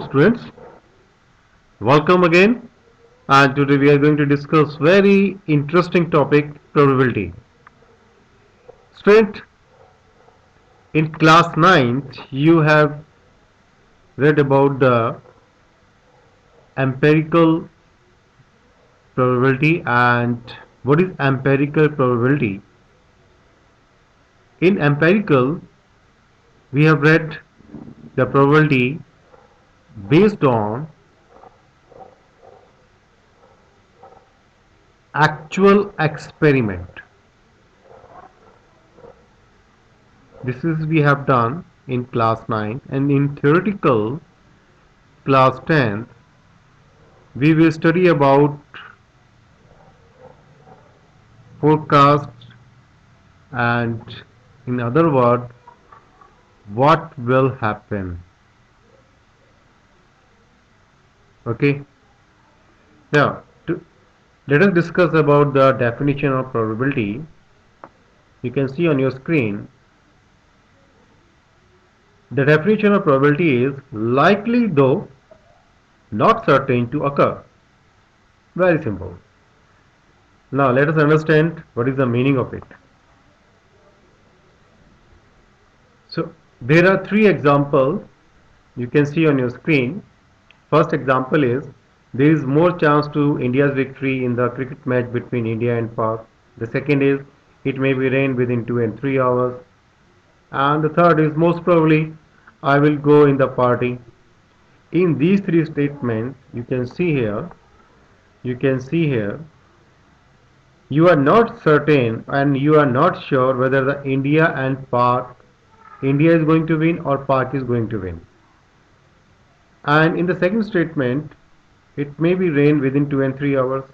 students, welcome again, and today we are going to discuss very interesting topic, probability. Student, in class 9th you have read about the empirical probability. And what is empirical probability? In empirical we have read the probability based on actual experiment. This is we have done in class 9, and in theoretical class 10 we will study about forecast, and in other words, what will happen. Okay, now let us discuss about the definition of probability. You can see on your screen the definition of probability is likely though not certain to occur. Very simple. Now let us understand what is the meaning of it. So there are three examples you can see on your screen. First example is there is more chance to India's victory in the cricket match between India and Pak. The second is it may be rain within 2 and 3 hours. And the third is most probably I will go in the party. In these three statements you can see here you are not certain and you are not sure whether the India is going to win or Pak is going to win. And in the second statement, it may be rain within 2 and 3 hours.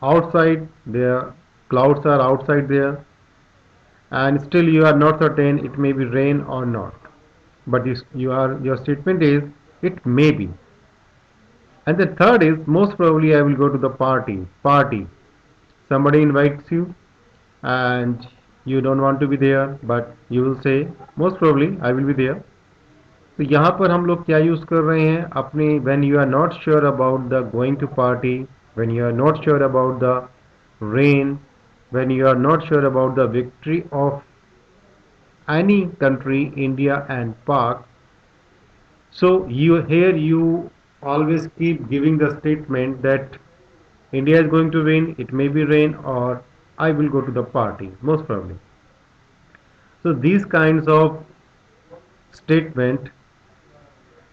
Outside there, clouds are outside there, and still you are not certain it may be rain or not. But your statement is it may be. And the third is most probably I will go to the party. Party. Somebody invites you, and you don't want to be there, but you will say most probably I will be there. तो यहाँ पर हम लोग क्या use कर रहे हैं अपने when you are not sure about the going to party, when you are not sure about the rain, when you are not sure about the victory of any country, India and Pak. So you always keep giving the statement that India is going to win, it may be rain, or I will go to the party, most probably. So these kinds of statement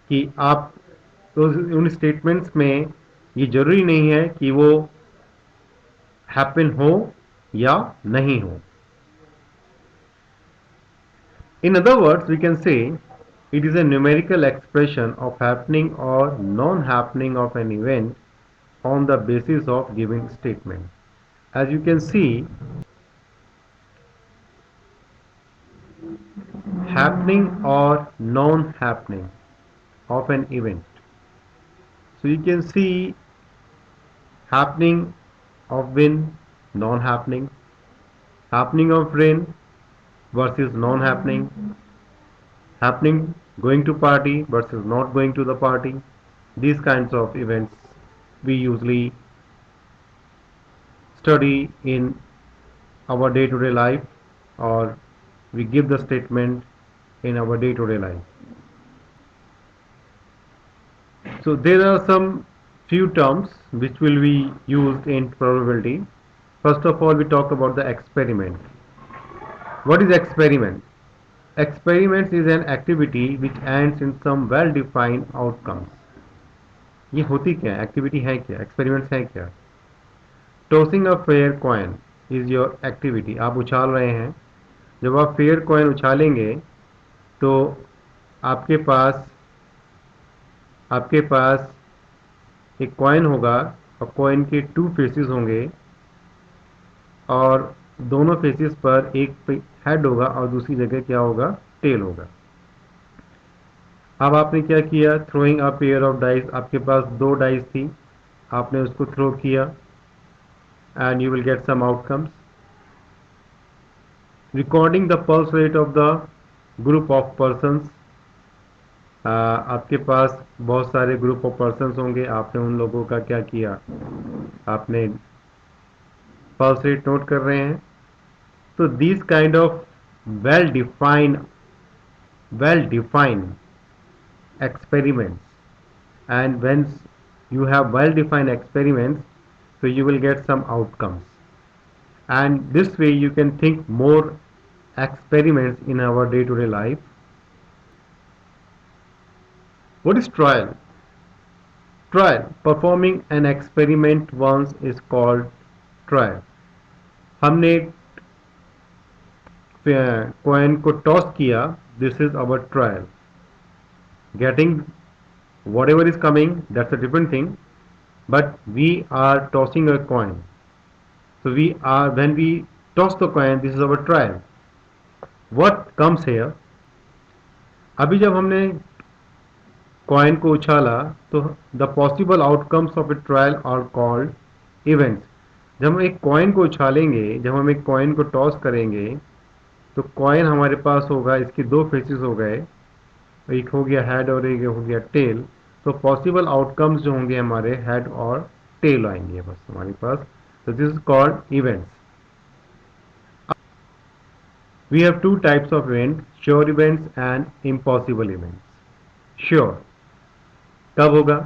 कि आप तो उन statements में ये जरूरी नहीं है कि वो हैपन हो या नहीं हो. In other words, we can say it is a numerical expression of happening or non-happening of an event on the basis of given statement. As you can see, happening or non-happening of an event. So you can see happening of wind, non-happening, happening of rain versus non-happening, happening going to party versus not going to the party. These kinds of events we usually study in our day-to-day life, or we give the statement in our day-to-day life. So there are some few terms which will be used in probability. First of all, we talk about the experiment. What is experiment? Experiments is an activity which ends in some well-defined outcomes. ये होती क्या है, activity है क्या, experiments है क्या. Tossing a fair coin is your activity. आप उछाल रहे हैं. जब आप फेयर कॉइन उछालेंगे तो आपके पास आपके पास एक कॉइन होगा और कॉइन के टू फेसेस होंगे और दोनों फेसेस पर एक हेड होगा और दूसरी जगह क्या होगा, टेल होगा. अब आपने क्या किया, throwing a pair of dice. आपके पास दो डाइस थी, आपने उसको थ्रो किया and you will get some outcomes. Recording the pulse rate of the group of persons. आपके पास बहुत सारे ग्रुप ऑफ पर्सन्स होंगे, आपने उन लोगों का क्या किया, आपने पल्स रेट नोट कर रहे हैं। तो this kind of well defined well defined experiments, and when you have well defined experiments, so you will get some outcomes, and this way you can think more experiments in our day to day life. What is trial? Trial, performing an experiment once is called trial. हमने coin को toss किया, this is our trial. Getting whatever is coming, that's a different thing, but we are tossing a coin. So we are, when we toss the coin, this is our trial. What comes here? अभी जब हमने coin को उछाला, तो the possible outcomes of a trial are called events. जब हम एक coin को उछालेंगे, जब हम एक कॉइन को टॉस करेंगे, तो कॉइन हमारे पास होगा, इसके दो फेसेस हो गए, एक हो गया हेड और एक हो गया टेल. तो पॉसिबल आउटकम्स जो होंगे हमारे हेड और टेल आएंगे बस हमारे पास. तो this is called events. We have two types of events, sure events and impossible events. Sure कब होगा?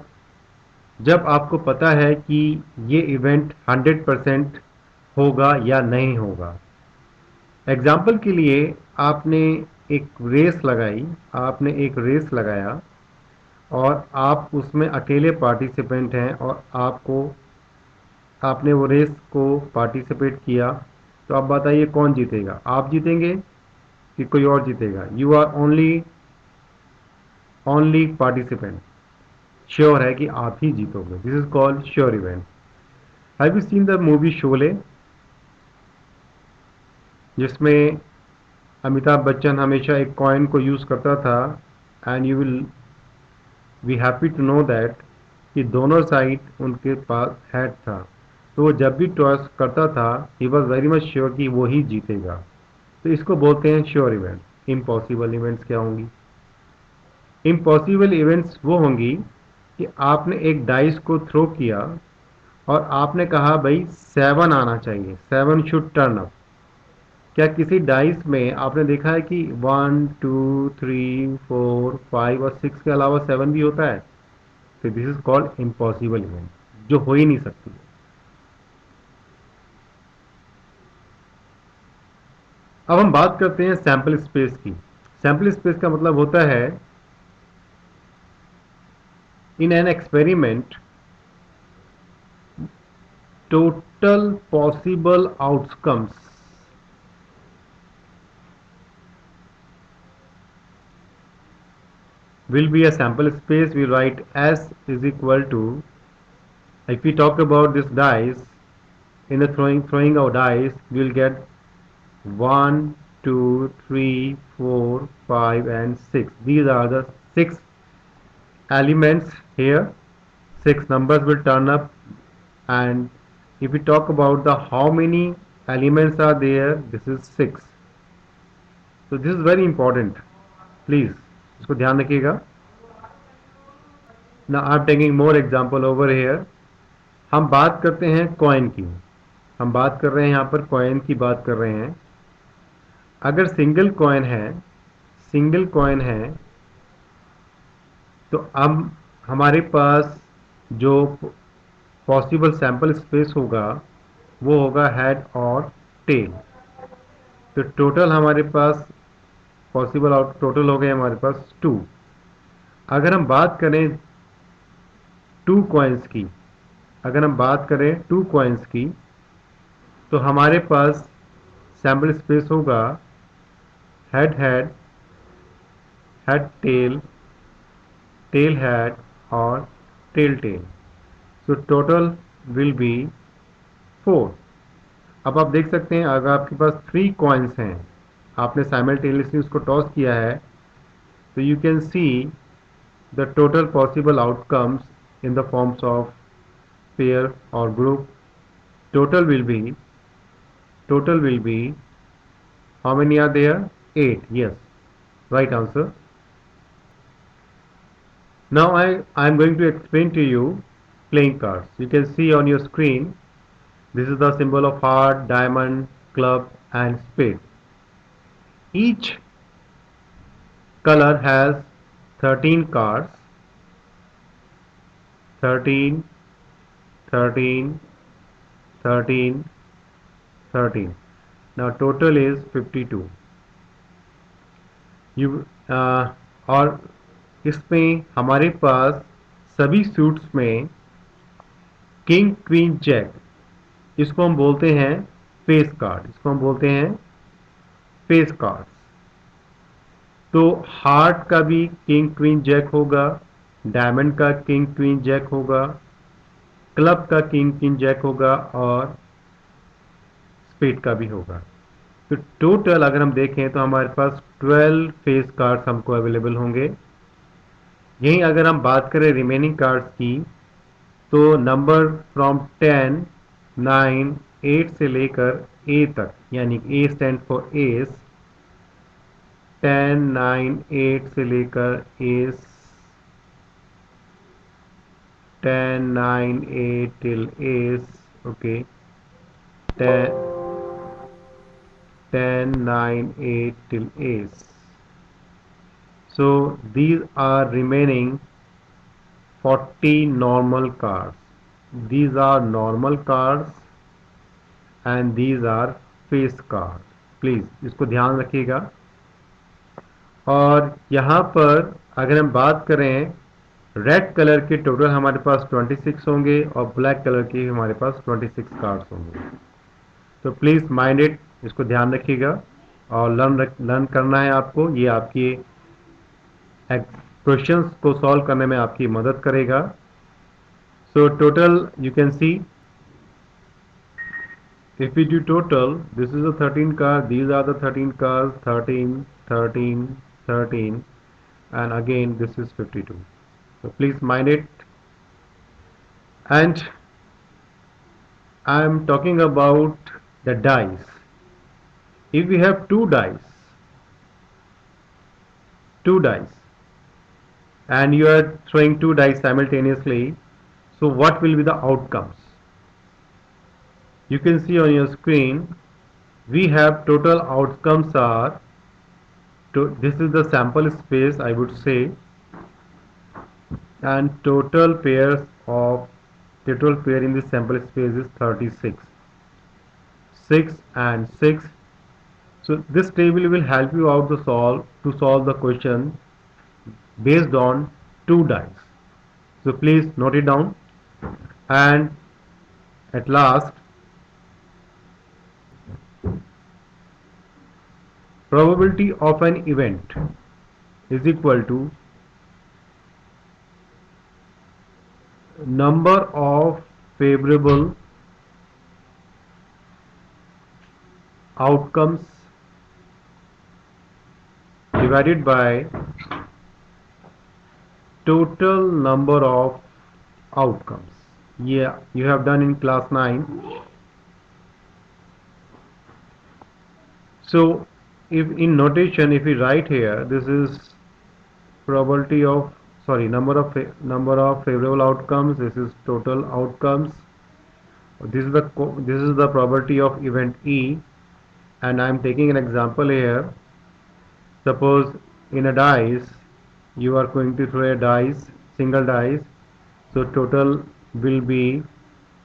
जब आपको पता है कि ये इवेंट 100% होगा या नहीं होगा. एग्जाम्पल के लिए आपने एक रेस लगाई, आपने एक रेस लगाया और आप उसमें अकेले पार्टिसिपेंट हैं और आपने वो रेस को पार्टिसिपेट किया. तो आप बताइए कौन जीतेगा? आप जीतेंगे कि कोई और जीतेगा? You are only participant. Sure है कि आप ही जीतोगे. This is called sure event. Have you seen the movie Sholay, जिसमें अमिताभ बच्चन हमेशा एक कॉइन को यूज करता था, and you will be happy to know that कि दोनों साइड उनके पास हैड था. तो वो जब भी टॉस करता था, he was very much sure कि वो ही जीतेगा. तो इसको बोलते हैं श्योर इवेंट. इम्पॉसिबल इवेंट्स क्या होंगी? इम्पॉसिबल इवेंट्स वो होंगी कि आपने एक डाइस को थ्रो किया और आपने कहा भाई 7 आना चाहिए, 7 शुड टर्न अप. क्या किसी डाइस में आपने देखा है कि 1 2 3 4 5 और 6 के अलावा 7 भी होता है? तो this is called impossible event, जो हो ही नहीं सकती. अब हम बात करते हैं सैंपल स्पेस की. सैंपल स्पेस का मतलब होता है, in an experiment total possible outcomes will be a sample space. We write S is equal to, if we talk about this dice, in the throwing of dice, we will get 1 2 3 4 5 and 6. These are the 6 elements here. 6 numbers will turn up, and if we talk about the how many elements are there, this is 6. So this is very important, please इसको ध्यान रखिएगा. Now I am taking more example over here. हम बात करते हैं coin की. हम बात कर रहे हैं, यहाँ पर कॉइन की बात कर रहे हैं. अगर सिंगल कॉइन है, तो अब हमारे पास जो पॉसिबल सैंपल स्पेस होगा, वो होगा हेड और टेल. तो टोटल हमारे पास पॉसिबल आउट टोटल हो गए हमारे पास 2. अगर हम बात करें टू कॉइन्स की, अगर हम बात करें 2 कॉइन्स की, तो हमारे पास सैंपल स्पेस होगा head head, head tail, tail head और tail tail. So total will be 4. अब आप देख सकते हैं, अगर आपके पास 3 कॉइन्स हैं, आपने साइमल्टेनियसली उसको टॉस किया है, तो you can see the total possible outcomes in the forms of pair or group. Total will be, how many are there? 8. Yes, right answer. Now I'm going to explain to you playing cards. You can see on your screen, this is the symbol of heart, diamond, club and spade. Each color has 13 cards, 13, 13, 13, 13. Now total is 52. you और इसमें हमारे पास सभी suits में king queen Jack, इसको हम बोलते हैं face card, इसको हम बोलते हैं फेस कार्ड्स। तो हार्ट का भी किंग क्वीन जैक होगा, डायमंड का किंग क्वीन जैक होगा, क्लब का किंग क्वीन जैक होगा और स्पेड का भी होगा। तो टोटल अगर हम देखें तो हमारे पास 12 फेस कार्ड्स हमको अवेलेबल होंगे। यहीं अगर हम बात करें रिमेनिंग कार्ड्स की, तो नंबर फ्रॉम 10, 9, 8 से लेकर ए तक, यानी ए स्टैंड फॉर एस, 10, 9, 8 से लेकर S, 10, 9, 8 till ace, okay, 10, 10, 9, 8 till ace. So these are remaining 40 normal cards. These are normal cards and these are face cards. Please इसको ध्यान रखिएगा। और यहाँ पर अगर हम बात करें, रेड कलर के टोटल हमारे पास 26 होंगे और ब्लैक कलर के हमारे पास 26 कार्ड्स होंगे। तो प्लीज़ माइंड इट, इसको ध्यान रखिएगा और लर्न करना है आपको। ये आपकी क्वेश्चंस को सॉल्व करने में आपकी मदद करेगा। So total you can see, if we do total, this is a 13 car, these are the 13 cars, 13, 13, 13, and again this is 52. So please mind it. And I am talking about the dice. If we have two dice, and you are throwing two dice simultaneously, so what will be the outcomes? You can see on your screen, we have total outcomes are, this is the sample space I would say, and total pair in this sample space is 36, 6 and 6. So this table will help you out to solve the question based on two dice. So please note it down. And at last, probability of an event is equal to number of favorable outcomes divided by total number of outcomes. Yeah, you have done in class 9. So if in notation, if we write here, this is probability of, sorry, number of favorable outcomes, this is total outcomes, this is the probability of event E, and I am taking an example here. Suppose in a dice, you are going to throw a dice, single dice, so total will be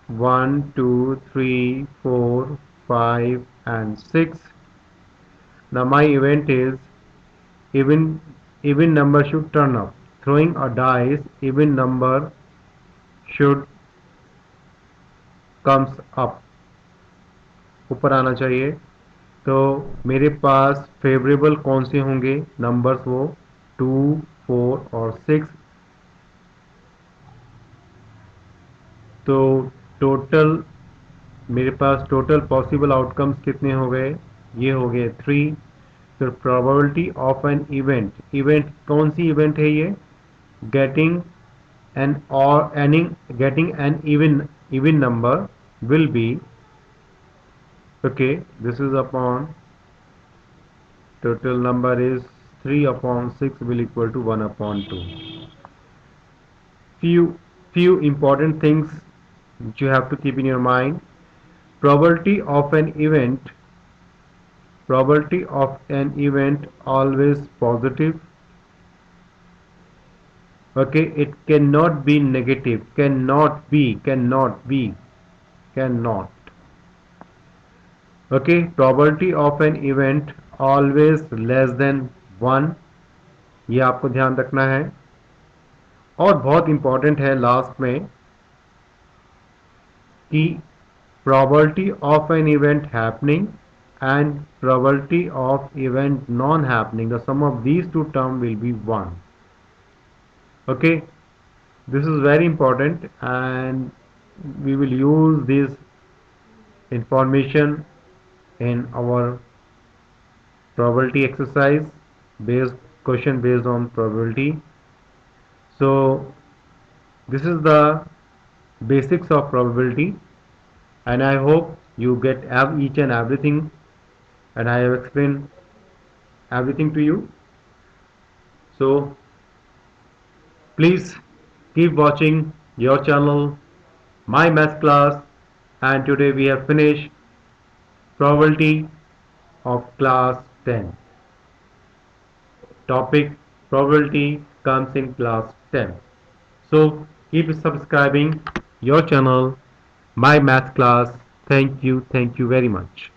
1, 2, 3, 4, 5 and 6. Now my event is even number should turn up. Throwing a dice, even number should comes up, ऊपर आना चाहिए। तो मेरे पास favourable कौन से होंगे numbers, वो 2, 4 और 6। तो टोटल मेरे पास टोटल पॉसिबल आउटकम्स कितने हो गए, ये हो गए 3। तो probability of an event, event कौन सी इवेंट है ये, गेटिंग एन और एनिंग getting an even number will be, okay, this is upon total number is 3 upon 6 will equal to 1 upon 2. few few important things which you have to keep in your mind. Probability of an event, probability of an event always positive. Okay, it cannot be negative, cannot. Okay, probability of an event always less than 1, ये आपको ध्यान रखना है. और बहुत important है last में कि probability of an event happening and probability of event non happening, the sum of these two terms will be 1. Okay, this is very important, and we will use this information in our probability exercise based question based on probability. So this is the basics of probability, and I hope you get each and everything, and I have explained everything to you. So please keep watching your channel, My Math Class, and today we have finished probability of class 10. Topic probability comes in class 10. So keep subscribing your channel, My Math Class. Thank you very much.